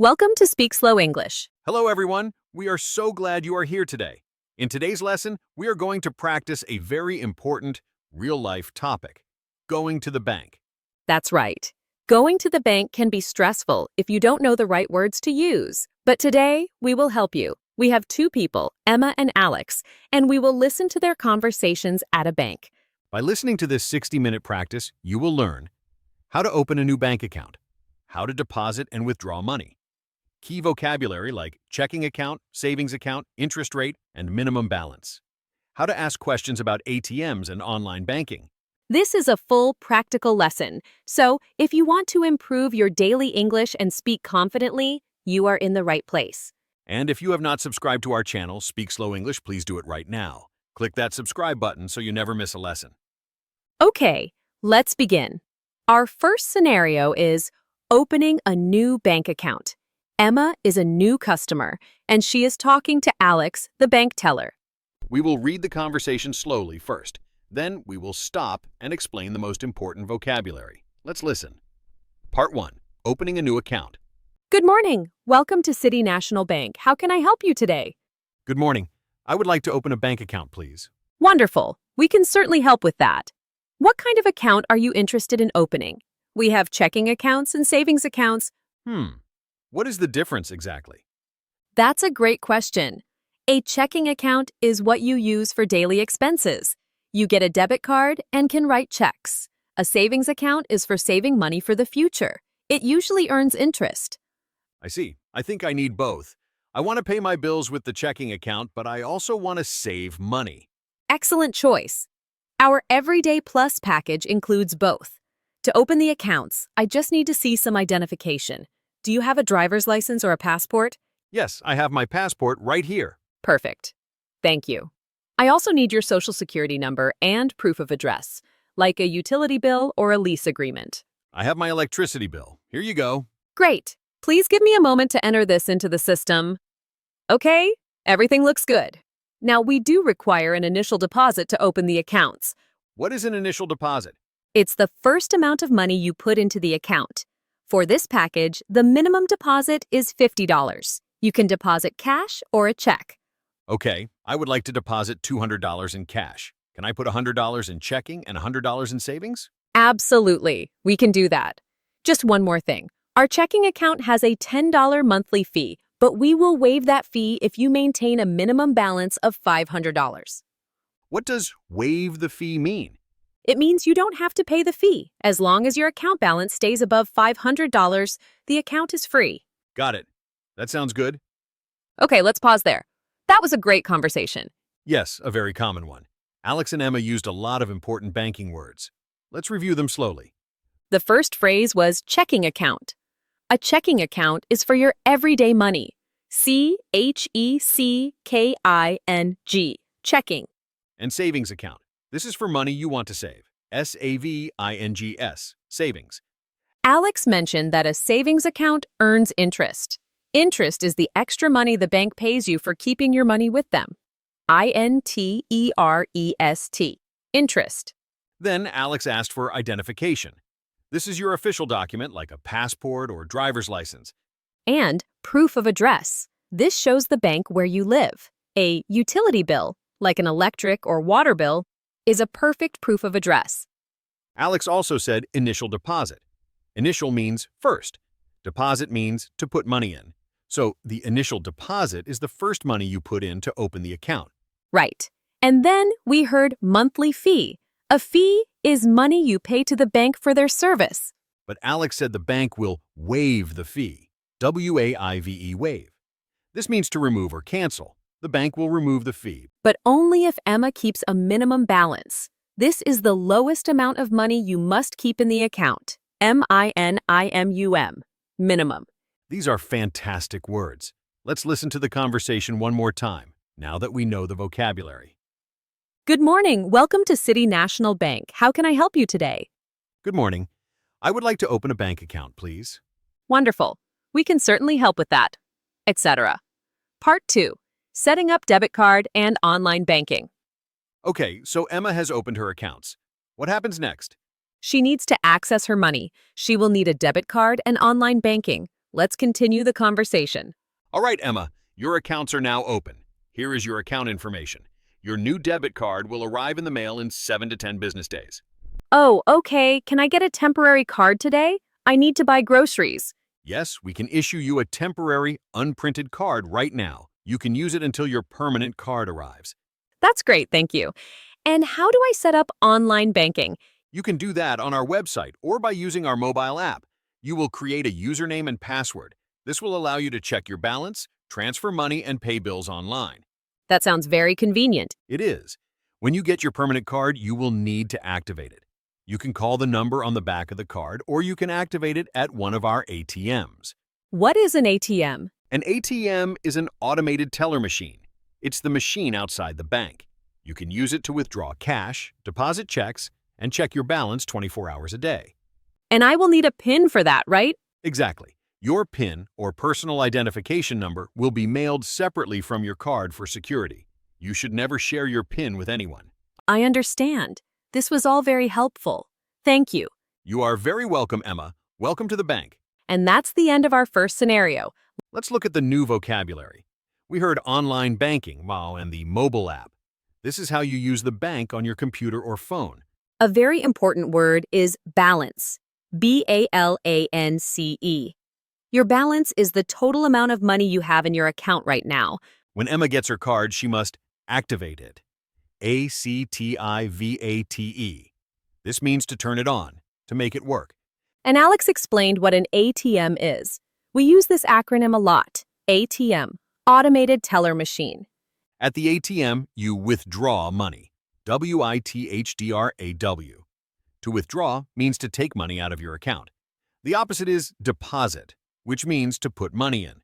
Welcome to Speak Slow English. Hello, everyone. We are so glad you are here today. In today's lesson, we are going to practice a very important, real-life topic, going to the bank. That's right. Going to the bank can be stressful if you don't know the right words to use. But today, we will help you. We have two people, Emma and Alex, and we will listen to their conversations at a bank. By listening to this 60-minute practice, you will learn how to open a new bank account, how to deposit and withdraw money, key vocabulary like checking account, savings account, interest rate, and minimum balance, how to ask questions about ATMs and online banking. This is a full practical lesson, so if you want to improve your daily English and speak confidently, you are in the right place. And if you have not subscribed to our channel, Speak Slow English, please do it right now. Click that subscribe button so you never miss a lesson. Okay, let's begin. Our first scenario is opening a new bank account. Emma is a new customer, and she is talking to Alex, the bank teller. We will read the conversation slowly first. Then we will stop and explain the most important vocabulary. Let's listen. Part 1. Opening a new account. Good morning. Welcome to City National Bank. How can I help you today? Good morning. I would like to open a bank account, please. Wonderful. We can certainly help with that. What kind of account are you interested in opening? We have checking accounts and savings accounts. What is the difference exactly? That's a great question. A checking account is what you use for daily expenses. You get a debit card and can write checks. A savings account is for saving money for the future. It usually earns interest. I see. I think I need both. I want to pay my bills with the checking account, but I also want to save money. Excellent choice. Our Everyday Plus package includes both. To open the accounts, I just need to see some identification. Do you have a driver's license or a passport? Yes, I have my passport right here. Perfect. Thank you. I also need your social security number and proof of address, like a utility bill or a lease agreement. I have my electricity bill. Here you go. Great. Please give me a moment to enter this into the system. Okay, everything looks good. Now, we do require an initial deposit to open the accounts. What is an initial deposit? It's the first amount of money you put into the account. For this package, the minimum deposit is $50. You can deposit cash or a check. Okay, I would like to deposit $200 in cash. Can I put $100 in checking and $100 in savings? Absolutely, we can do that. Just one more thing. Our checking account has a $10 monthly fee, but we will waive that fee if you maintain a minimum balance of $500. What does waive the fee mean? It means you don't have to pay the fee. As long as your account balance stays above $500, the account is free. Got it. That sounds good. Okay, let's pause there. That was a great conversation. Yes, a very common one. Alex and Emma used a lot of important banking words. Let's review them slowly. The first phrase was checking account. A checking account is for your everyday money. C-H-E-C-K-I-N-G. Checking. And savings account. This is for money you want to save. S-A-V-I-N-G-S. Savings. Alex mentioned that a savings account earns interest. Interest is the extra money the bank pays you for keeping your money with them. I-N-T-E-R-E-S-T. Interest. Then Alex asked for identification. This is your official document like a passport or driver's license. And proof of address. This shows the bank where you live. A utility bill, like an electric or water bill, is a perfect proof of address. Alex also said initial deposit. Initial means first. Deposit means to put money in. So the initial deposit is the first money you put in to open the account. Right. And then we heard monthly fee. A fee is money you pay to the bank for their service. But Alex said the bank will waive the fee. W-A-I-V-E, waive. This means to remove or cancel. The bank will remove the fee. But only if Emma keeps a minimum balance. This is the lowest amount of money you must keep in the account. M-I-N-I-M-U-M. Minimum. These are fantastic words. Let's listen to the conversation one more time, now that we know the vocabulary. Good morning. Welcome to City National Bank. How can I help you today? Good morning. I would like to open a bank account, please. Wonderful. We can certainly help with that. Etc. Part 2. Setting up debit card and online banking. Okay, so Emma has opened her accounts. What happens next? She needs to access her money. She will need a debit card and online banking. Let's continue the conversation. All right, Emma, your accounts are now open. Here is your account information. Your new debit card will arrive in the mail in 7 to 10 business days. Oh, okay. Can I get a temporary card today? I need to buy groceries. Yes, we can issue you a temporary, unprinted card right now. You can use it until your permanent card arrives. That's great, thank you. And how do I set up online banking? You can do that on our website or by using our mobile app. You will create a username and password. This will allow you to check your balance, transfer money, and pay bills online. That sounds very convenient. It is. When you get your permanent card, you will need to activate it. You can call the number on the back of the card, or you can activate it at one of our ATMs. What is an ATM? An ATM is an automated teller machine. It's the machine outside the bank. You can use it to withdraw cash, deposit checks, and check your balance 24 hours a day. And I will need a PIN for that, right? Exactly. Your PIN, or personal identification number, will be mailed separately from your card for security. You should never share your PIN with anyone. I understand. This was all very helpful. Thank you. You are very welcome, Emma. Welcome to the bank. And that's the end of our first scenario. Let's look at the new vocabulary. We heard online banking, and the mobile app. This is how you use the bank on your computer or phone. A very important word is balance. B-A-L-A-N-C-E. Your balance is the total amount of money you have in your account right now. When Emma gets her card, she must activate it. A-C-T-I-V-A-T-E. This means to turn it on, to make it work. And Alex explained what an ATM is. We use this acronym a lot. ATM, Automated Teller Machine. At the ATM, you withdraw money. W-I-T-H-D-R-A-W. To withdraw means to take money out of your account. The opposite is deposit, which means to put money in.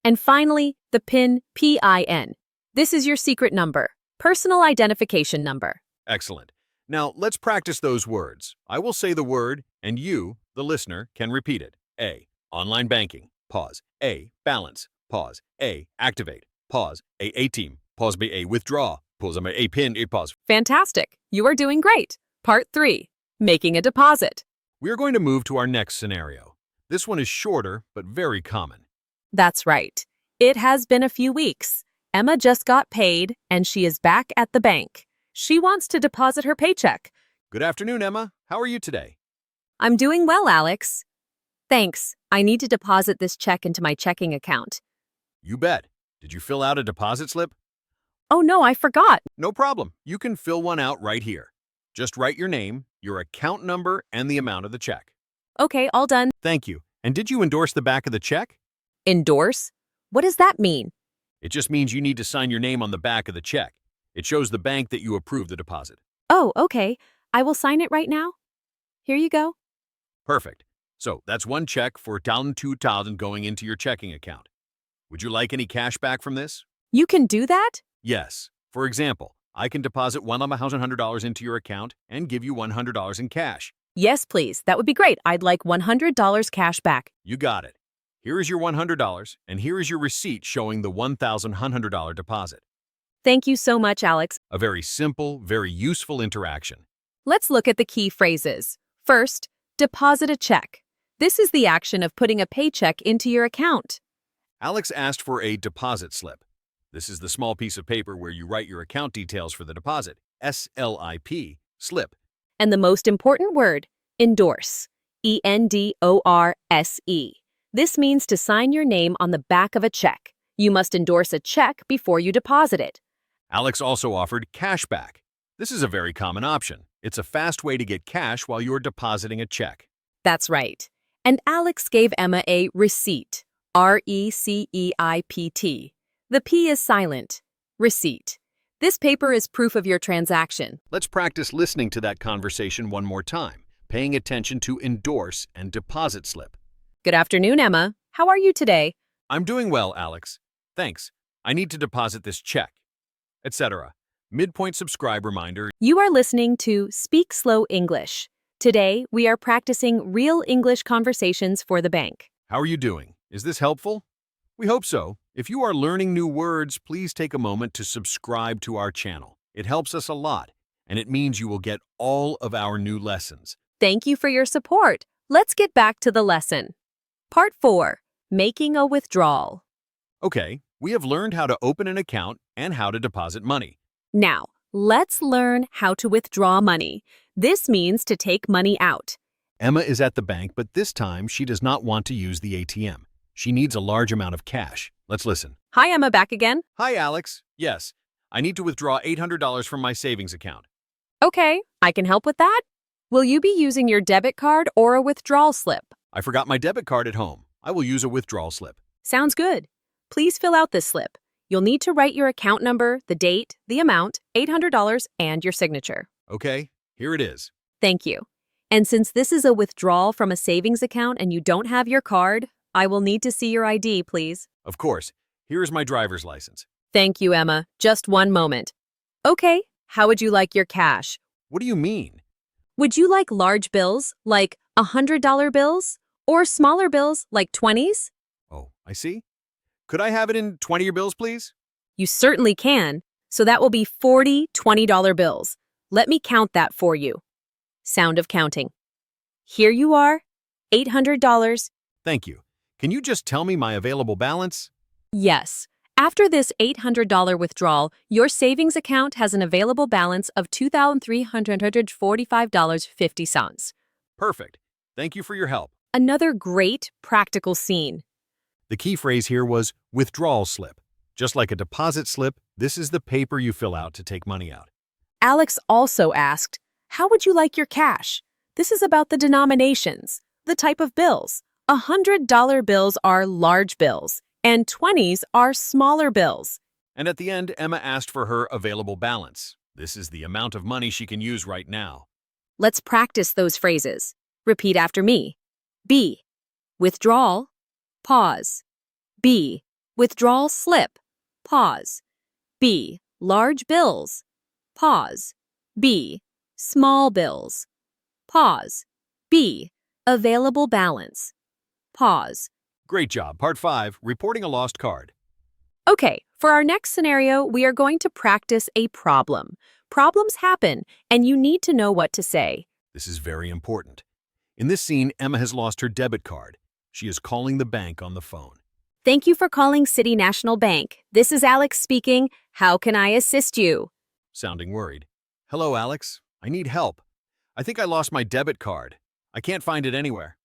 And finally, the PIN, P-I-N. This is your secret number, personal identification number. Excellent. Now, let's practice those words. I will say the word, and you, the listener, can repeat it. A, online banking, pause. A, balance, pause. A, activate, pause. A team, pause. B, a, withdraw, pause. A, PIN, a, pause. Fantastic. You are doing great. Part 3, making a deposit. We are going to move to our next scenario. This one is shorter, but very common. That's right. It has been a few weeks. Emma just got paid, and she is back at the bank. She wants to deposit her paycheck. Good afternoon, Emma. How are you today? I'm doing well, Alex. Thanks. I need to deposit this check into my checking account. You bet. Did you fill out a deposit slip? Oh no, I forgot. No problem. You can fill one out right here. Just write your name, your account number, and the amount of the check. Okay, all done. Thank you. And did you endorse the back of the check? Endorse? What does that mean? It just means you need to sign your name on the back of the check. It shows the bank that you approve the deposit. Oh, okay. I will sign it right now. Here you go. Perfect. So that's one check for $2,000 going into your checking account. Would you like any cash back from this? You can do that? Yes. For example, I can deposit $100 into your account and give you $100 in cash. Yes, please. That would be great. I'd like $100 cash back. You got it. Here is your $100, and here is your receipt showing the $1,100 deposit. Thank you so much, Alex. A very simple, very useful interaction. Let's look at the key phrases. First, deposit a check. This is the action of putting a paycheck into your account. Alex asked for a deposit slip. This is the small piece of paper where you write your account details for the deposit. S-L-I-P, slip. And the most important word, endorse. E-N-D-O-R-S-E. This means to sign your name on the back of a check. You must endorse a check before you deposit it. Alex also offered cash back. This is a very common option. It's a fast way to get cash while you're depositing a check. That's right. And Alex gave Emma a receipt. R-E-C-E-I-P-T. The P is silent. Receipt. This paper is proof of your transaction. Let's practice listening to that conversation one more time, paying attention to endorse and deposit slip. Good afternoon, Emma. How are you today? I'm doing well, Alex. Thanks. I need to deposit this check, etc. Midpoint subscribe reminder. You are listening to Speak Slow English. Today, we are practicing real English conversations for the bank. How are you doing? Is this helpful? We hope so. If you are learning new words, please take a moment to subscribe to our channel. It helps us a lot, and it means you will get all of our new lessons. Thank you for your support. Let's get back to the lesson. Part 4. Making a withdrawal. Okay, we have learned how to open an account and how to deposit money. Now, let's learn how to withdraw money. This means to take money out. Emma is at the bank, but this time she does not want to use the ATM. She needs a large amount of cash. Let's listen. Hi, Emma, back again? Hi, Alex. Yes, I need to withdraw $800 from my savings account. Okay, I can help with that. Will you be using your debit card or a withdrawal slip? I forgot my debit card at home. I will use a withdrawal slip. Sounds good. Please fill out this slip. You'll need to write your account number, the date, the amount, $800, and your signature. Okay, here it is. Thank you. And since this is a withdrawal from a savings account and you don't have your card, I will need to see your ID, please. Of course, here is my driver's license. Thank you, Emma. Just one moment. Okay, how would you like your cash? What do you mean? Would you like large bills, like $100 bills, or smaller bills, like 20s? Oh, I see. Could I have it in 20-year bills, please? You certainly can, so that will be 40 $20 bills. Let me count that for you. Sound of counting. Here you are, $800. Thank you. Can you just tell me my available balance? Yes. After this $800 withdrawal, your savings account has an available balance of $2,345.50. Perfect. Thank you for your help. Another great practical scene. The key phrase here was withdrawal slip. Just like a deposit slip, this is the paper you fill out to take money out. Alex also asked, how would you like your cash? This is about the denominations, the type of bills. $100 bills are large bills, and 20s are smaller bills. And at the end, Emma asked for her available balance. This is the amount of money she can use right now. Let's practice those phrases. Repeat after me. B. Withdrawal. Pause. B. Withdrawal slip. Pause. B. Large bills. Pause. B. Small bills. Pause. B. Available balance. Pause. Great job. Part 5, reporting a lost card. Okay, for our next scenario, we are going to practice a problem. Problems happen, and you need to know what to say. This is very important. In this scene, Emma has lost her debit card. She is calling the bank on the phone. Thank you for calling City National Bank. This is Alex speaking. How can I assist you? Sounding worried. Hello, Alex. I need help. I think I lost my debit card. I can't find it anywhere.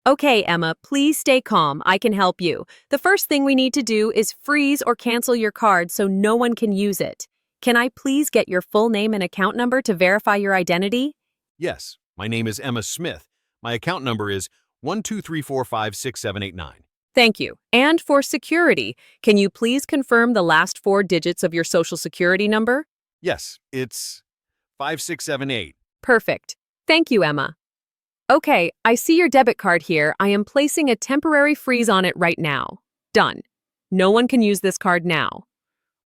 Okay, Emma, please stay calm. I can help you. The first thing we need to do is freeze or cancel your card so no one can use it. Can I please get your full name and account number to verify your identity? Yes, my name is Emma Smith. My account number is 123456789. Thank you. And for security, can you please confirm the last 4 digits of your social security number? Yes, it's 5678. Perfect. Thank you, Emma. Okay, I see your debit card here. I am placing a temporary freeze on it right now. Done. No one can use this card now.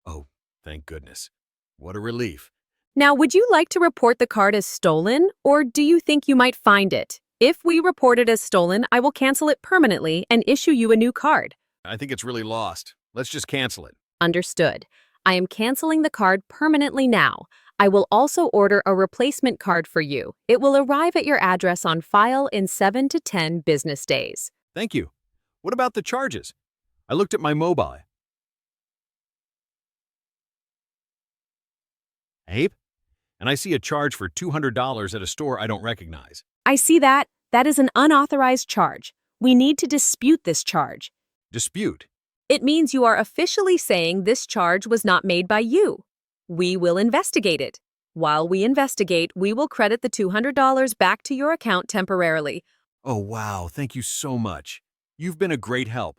Oh, thank goodness. What a relief. Now, would you like to report the card as stolen, or do you think you might find it? If we report it as stolen, I will cancel it permanently and issue you a new card. I think it's really lost. Let's just cancel it. Understood. I am canceling the card permanently now. I will also order a replacement card for you. It will arrive at your address on file in 7 to 10 business days. Thank you. What about the charges? I looked at my mobile. Abe? And I see a charge for $200 at a store I don't recognize. I see that. That is an unauthorized charge. We need to dispute this charge. Dispute. It means you are officially saying this charge was not made by you. We will investigate it. While we investigate, we will credit the $200 back to your account temporarily. Oh, wow. Thank you so much. You've been a great help.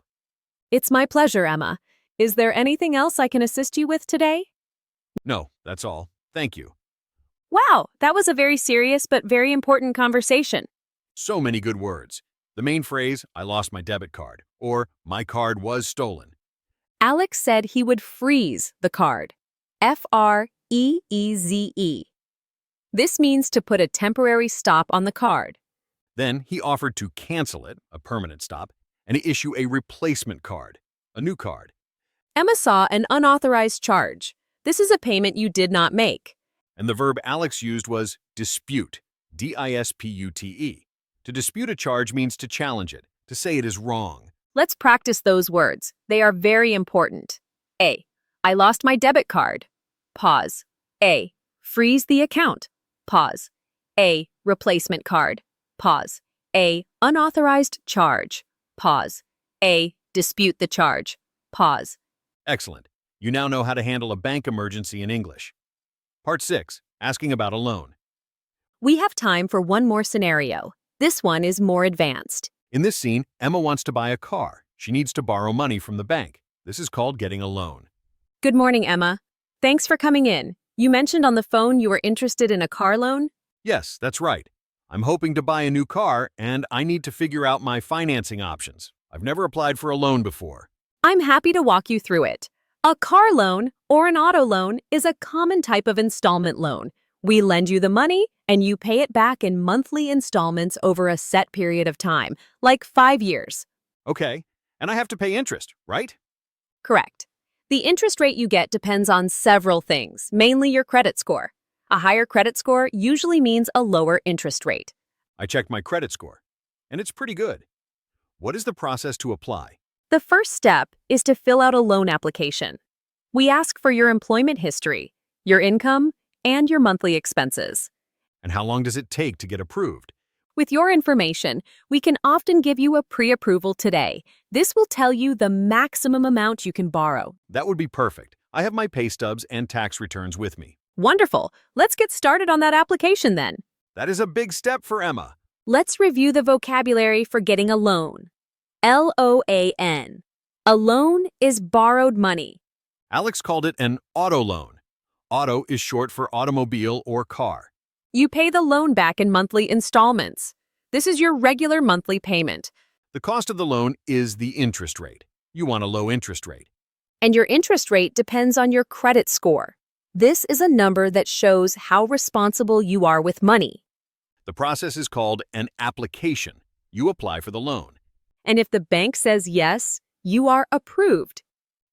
It's my pleasure, Emma. Is there anything else I can assist you with today? No, that's all. Thank you. Wow, that was a very serious but very important conversation. So many good words. The main phrase, I lost my debit card, or my card was stolen. Alex said he would freeze the card. F-R-E-E-Z-E. This means to put a temporary stop on the card. Then he offered to cancel it, a permanent stop, and issue a replacement card, a new card. Emma saw an unauthorized charge. This is a payment you did not make. And the verb Alex used was dispute, D-I-S-P-U-T-E. To dispute a charge means to challenge it, to say it is wrong. Let's practice those words. They are very important. A. I lost my debit card. Pause. A. Freeze the account. Pause. A. Replacement card. Pause. A. Unauthorized charge. Pause. A. Dispute the charge. Pause. Excellent. You now know how to handle a bank emergency in English. Part 6. Asking about a loan. We have time for one more scenario. This one is more advanced. In this scene, Emma wants to buy a car. She needs to borrow money from the bank. This is called getting a loan. Good morning, Emma. Thanks for coming in. You mentioned on the phone you were interested in a car loan? Yes, that's right. I'm hoping to buy a new car, and I need to figure out my financing options. I've never applied for a loan before. I'm happy to walk you through it. A car loan or an auto loan is a common type of installment loan. We lend you the money, and you pay it back in monthly installments over a set period of time, like 5 years. Okay, and I have to pay interest, right? Correct. The interest rate you get depends on several things, mainly your credit score. A higher credit score usually means a lower interest rate. I checked my credit score, and it's pretty good. What is the process to apply? The first step is to fill out a loan application. We ask for your employment history, your income, and your monthly expenses. And how long does it take to get approved? With your information, we can often give you a pre-approval today. This will tell you the maximum amount you can borrow. That would be perfect. I have my pay stubs and tax returns with me. Wonderful. Let's get started on that application then. That is a big step for Emma. Let's review the vocabulary for getting a loan. LOAN. A loan is borrowed money. Alex called it an auto loan. Auto is short for automobile or car. You pay the loan back in monthly installments. This is your regular monthly payment. The cost of the loan is the interest rate. You want a low interest rate. And your interest rate depends on your credit score. This is a number that shows how responsible you are with money. The process is called an application. You apply for the loan. And if the bank says yes, you are approved.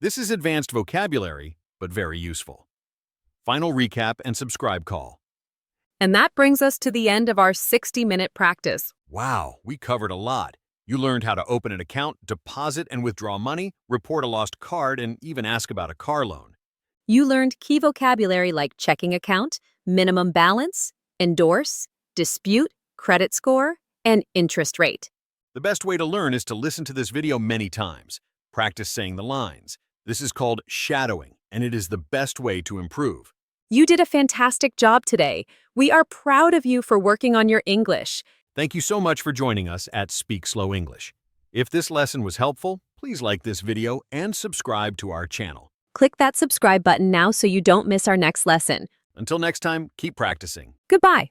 This is advanced vocabulary, but very useful. Final recap and subscribe call. And that brings us to the end of our 60-minute practice. Wow, we covered a lot. You learned how to open an account, deposit and withdraw money, report a lost card, and even ask about a car loan. You learned key vocabulary like checking account, minimum balance, endorse, dispute, credit score, and interest rate. The best way to learn is to listen to this video many times. Practice saying the lines. This is called shadowing, and it is the best way to improve. You did a fantastic job today. We are proud of you for working on your English. Thank you so much for joining us at Speak Slow English. If this lesson was helpful, please like this video and subscribe to our channel. Click that subscribe button now so you don't miss our next lesson. Until next time, keep practicing. Goodbye.